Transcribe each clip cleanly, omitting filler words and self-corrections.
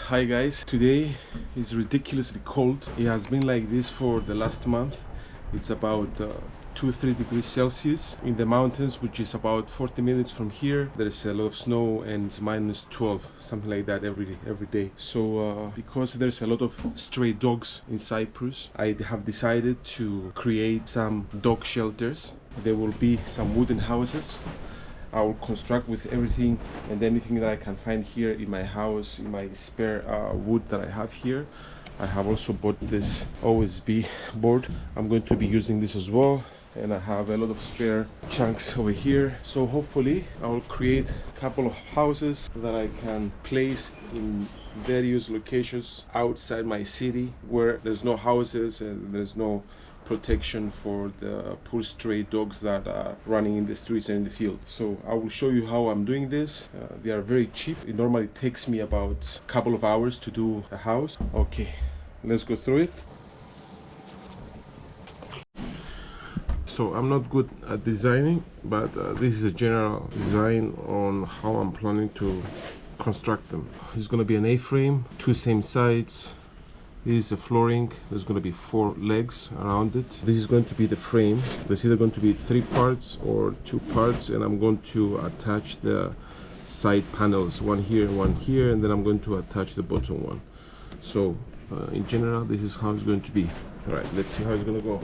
Hi guys, today is ridiculously cold. It has been like this for the last month. It's about 2-3 degrees Celsius in the mountains, which is about 40 minutes from here. There is a lot of snow and it's minus 12, something like that every day. So because there's a lot of stray dogs in Cyprus, I have decided to create some dog shelters. There will be some wooden houses I will construct with everything and anything that I can find here in my house, in my spare wood that I have here. I have also bought this OSB board. I'm going to be using this as well, and I have a lot of spare chunks over here. So hopefully I will create a couple of houses that I can place in various locations outside my city where there's no houses and there's no protection for the poor stray dogs that are running in the streets and in the field. So I will show you how I'm doing this. They are very cheap. It normally takes me about a couple of hours to do a house. Okay, let's go through it. So I'm not good at designing, but this is a general design on how I'm planning to construct them. It's going to be an A-frame, two same sides. This is a flooring. There's going to be 4 legs around it. This is going to be the frame. There's either going to be 3 parts or 2 parts, and I'm going to attach the side panels, one here and one here, and then I'm going to attach the bottom one. So in general, this is how it's going to be. All right, let's see how it's going to go.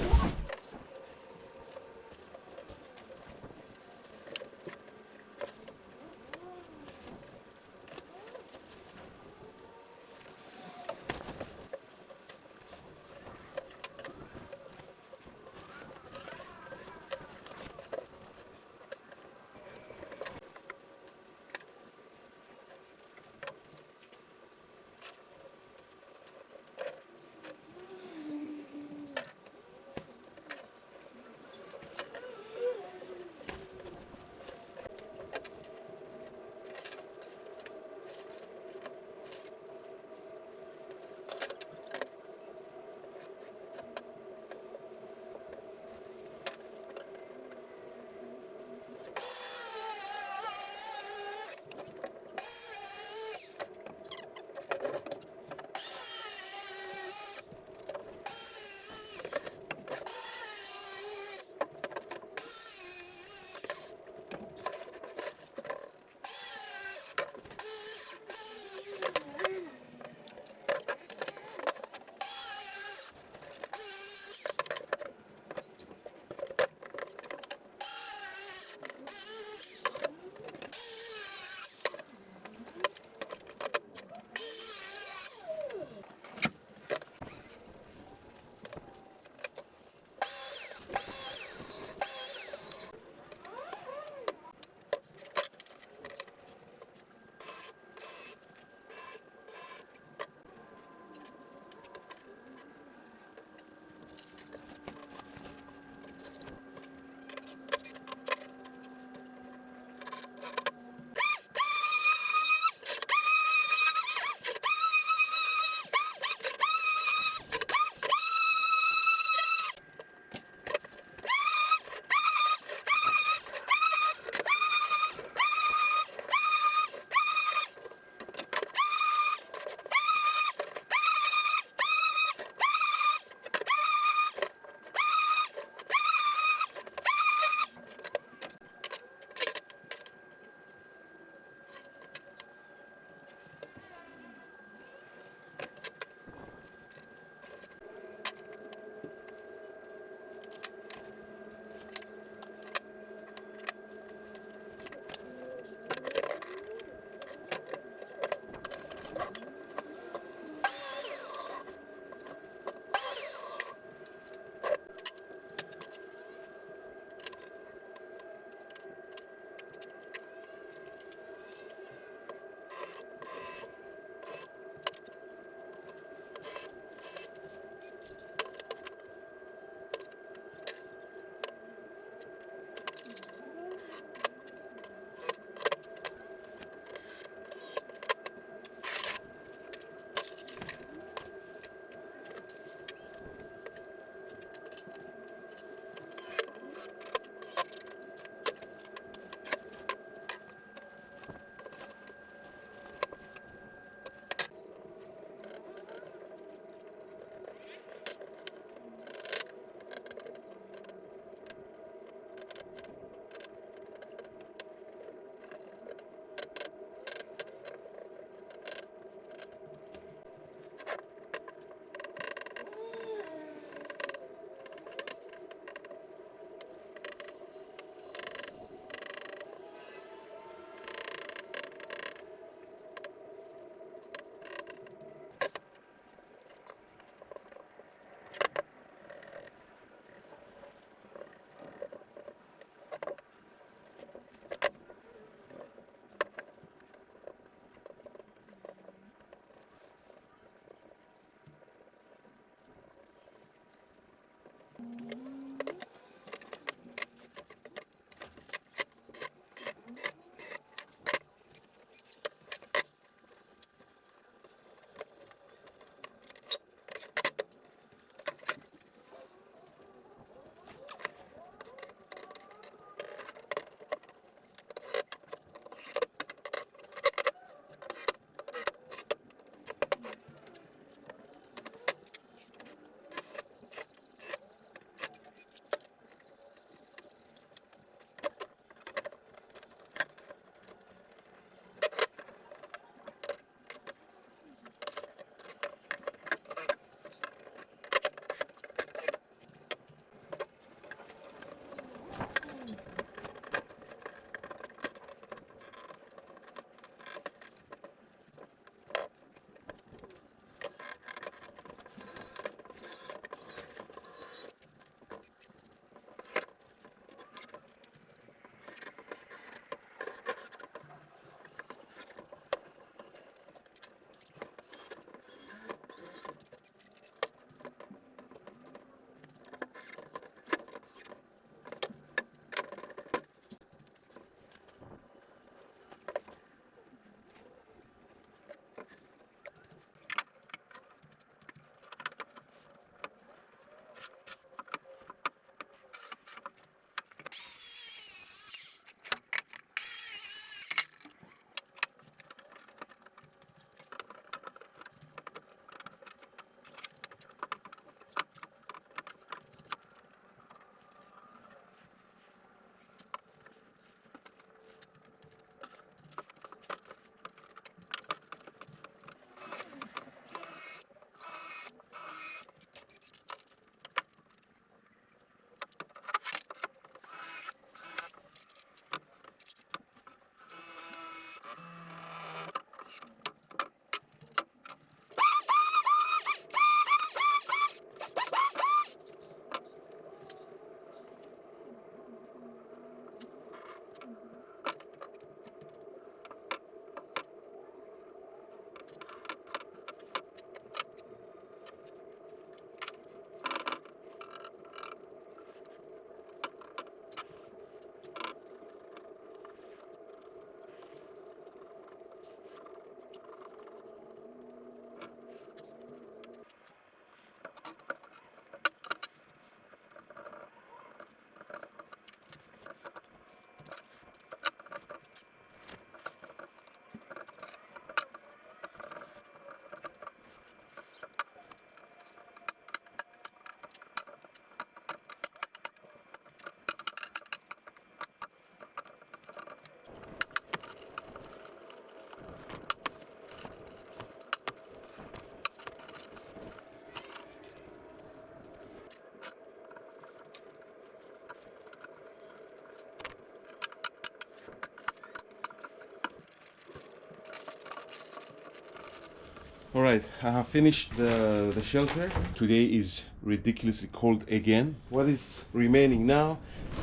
All right, I have finished the shelter. Today is ridiculously cold again. What is remaining now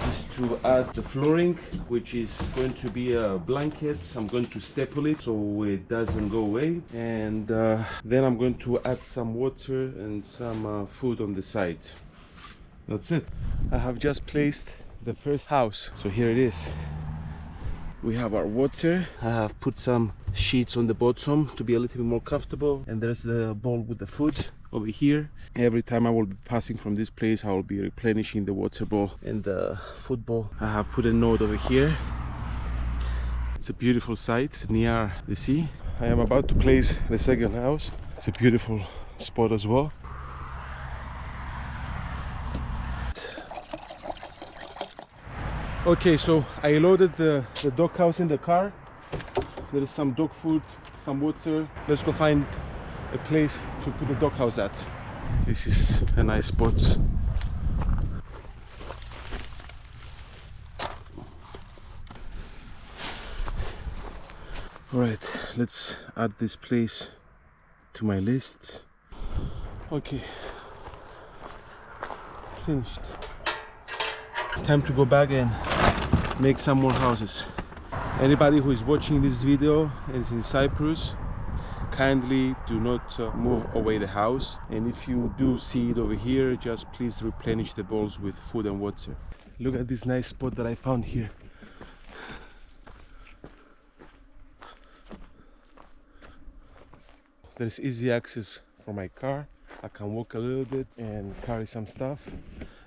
is to add the flooring, which is going to be a blanket. I'm going to staple it so it doesn't go away. And then I'm going to add some water and some food on the side. That's it. I have just placed the first house. So here it is. We have our water. I have put some sheets on the bottom to be a little bit more comfortable, and there's the bowl with the food over here. Every time I will be passing from this place, I will be replenishing the water bowl and the food bowl. I have put a note over here. It's a beautiful site near the sea. I am about to place the second house. It's a beautiful spot as well. Okay, so I loaded the dog house in the car. There is some dog food, some water. Let's go find a place to put the dog house at. This is a nice spot. Alright, let's add this place to my list. Okay, finished. Time to go back and make some more houses. Anybody who is watching this video and is in Cyprus, kindly do not move away the house, and if you do see it over here, just please replenish the bowls with food and water. Look at this nice spot that I found here. There's easy access for my car. I can walk a little bit and carry some stuff,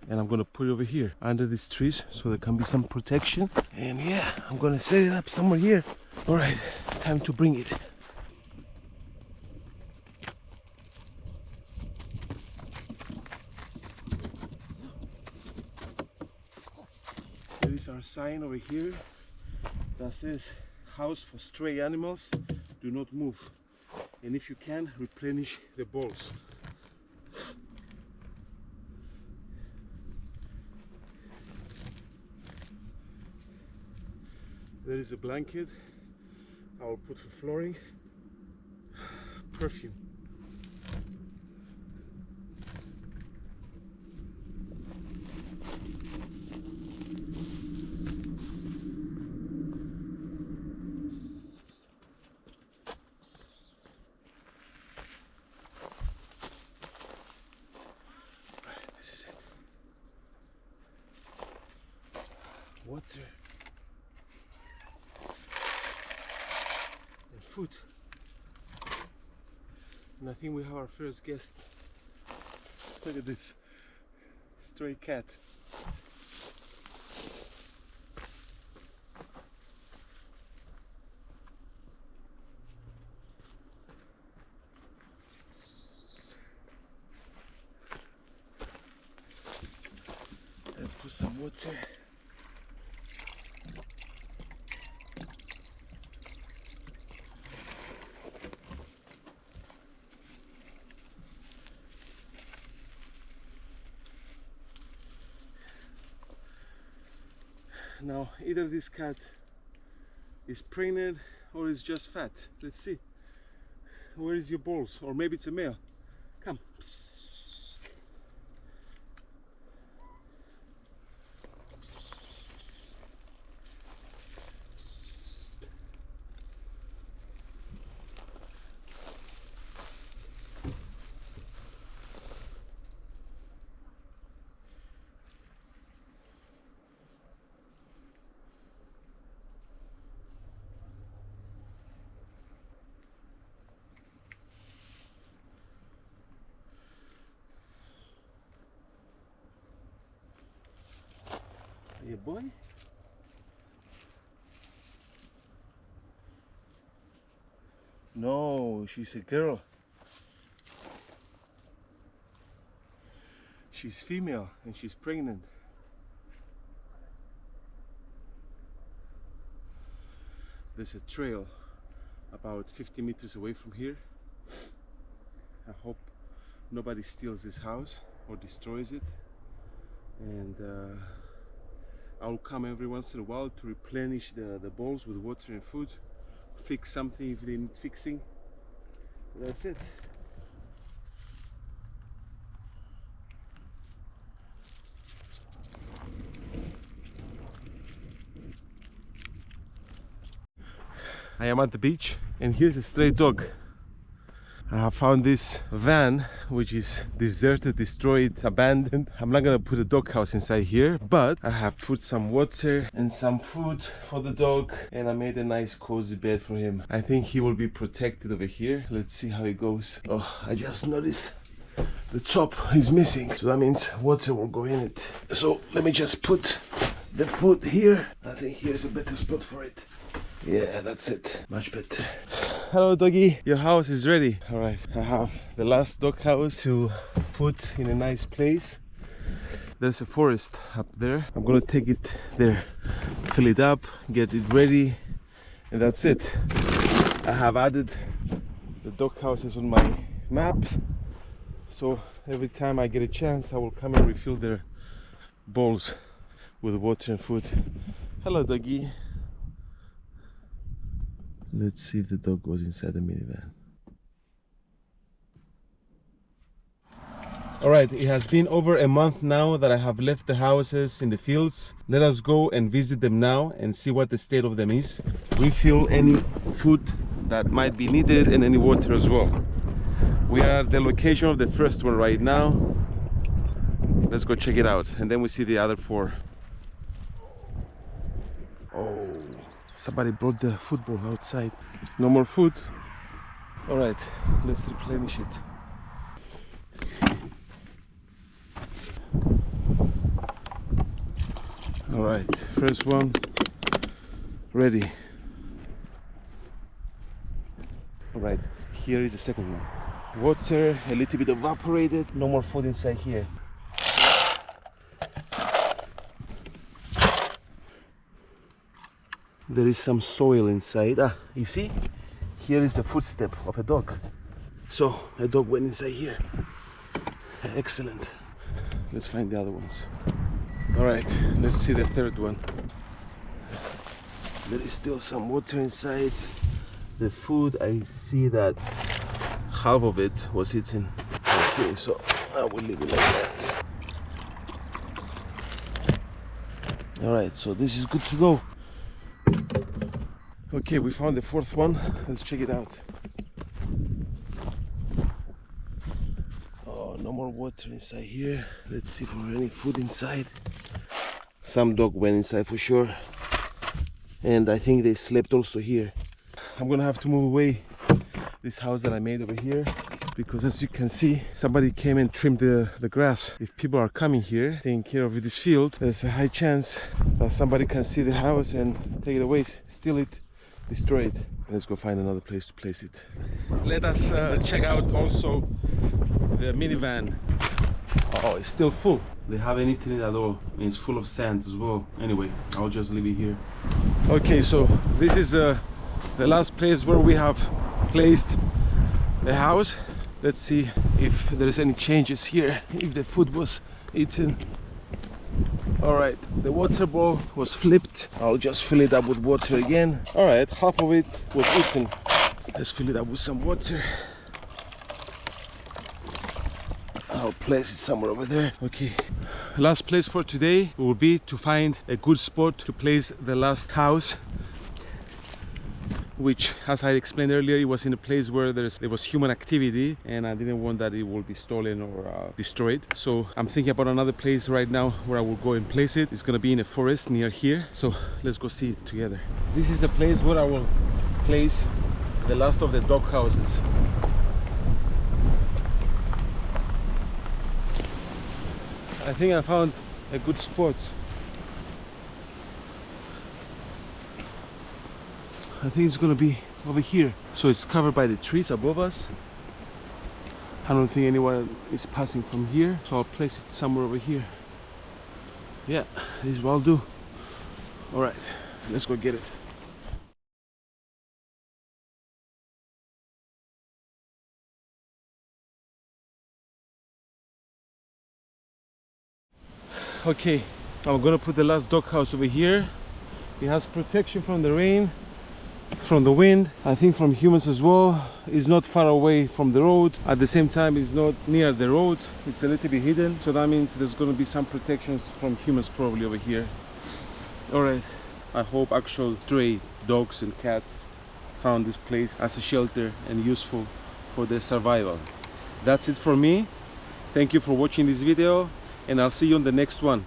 and I'm gonna put it over here under these trees so there can be some protection. And yeah, I'm gonna set it up somewhere here. All right, time to bring it. There is our sign over here that says house for stray animals, do not move. And if you can, replenish the bowls. There is a blanket I will put for flooring. Perfume. Right, this is it. Water. Food. And I think we have our first guest. Look at this stray cat. Let's put some water. Now, either this cat is pregnant or is just fat. Let's see. Where is your balls? Or maybe it's a male. Come. Hey boy. No, she's a girl. She's female and she's pregnant. There's a trail about 50 meters away from here. I hope nobody steals this house or destroys it. And I'll come every once in a while to replenish the bowls with water and food, fix something if they need fixing. That's it. I am at the beach and here's a stray dog. I have found this van which is deserted, destroyed, abandoned. I'm not gonna put a dog house inside here, but I have put some water and some food for the dog, and I made a nice cozy bed for him. I think he will be protected over here. Let's see how it goes. Oh, I just noticed the top is missing, so that means water will go in it. So let me just put the food here. I think here's a better spot for it. Yeah, that's it. Much better. Hello doggy, your house is ready. All right, I have the last dog house to put in a nice place. There's a forest up there. I'm gonna take it there, fill it up, get it ready, and that's it. I have added the dog houses on my maps, so every time I get a chance I will come and refill their bowls with water and food. Hello doggy. Let's see if the dog goes inside the minivan. Alright, it has been over a month now that I have left the houses in the fields. Let us go and visit them now and see what the state of them is. Refill any food that might be needed and any water as well. We are at the location of the first one right now. Let's go check it out and then we see the other four. Oh, somebody brought the football outside. No more food. All right, let's replenish it. All right, first one ready. All right, here is the second one. Water, a little bit evaporated. No more food inside here. There is some soil inside. Ah, you see? Here is a footstep of a dog. So a dog went inside here. Excellent. Let's find the other ones. All right, let's see the third one. There is still some water inside. The food, I see that half of it was eaten. Okay, so I will leave it like that. All right, so this is good to go. Okay, we found the fourth one. Let's check it out. Oh, no more water inside here. Let's see if there any food inside. Some dog went inside for sure. And I think they slept also here. I'm gonna have to move away this house that I made over here, because as you can see, somebody came and trimmed the grass. If people are coming here taking care of this field, there's a high chance that somebody can see the house and take it away, steal it, destroy it. Let's go find another place to place it. Let us check out also the minivan. Oh, it's still full. They haven't eaten it at all. And it's full of sand as well. Anyway, I'll just leave it here. Okay, so this is the last place where we have placed the house. Let's see if there's any changes here, if the food was eaten. All right, the water bowl was flipped. I'll just fill it up with water again. All right, half of it was eaten. Let's fill it up with some water. I'll place it somewhere over there. Okay, last place for today will be to find a good spot to place the last house, which, as I explained earlier, it was in a place where there was human activity, and I didn't want that it will be stolen or destroyed. So I'm thinking about another place right now where I will go and place it. It's gonna be in a forest near here, so let's go see it together. This is the place where I will place the last of the dog houses. I think I found a good spot. I think it's gonna be over here. So it's covered by the trees above us. I don't think anyone is passing from here, so I'll place it somewhere over here. Yeah, this is what I'll do. All right, let's go get it. Okay, I'm gonna put the last dog house over here. It has protection from the rain. from the wind, I think from humans as well. It's not far away from the road, at the same time it's not near the road, it's a little bit hidden, so that means there's going to be some protections from humans probably over here. All right, I hope actual stray dogs and cats found this place as a shelter and useful for their survival. That's it for me. Thank you for watching this video, and I'll see you on the next one.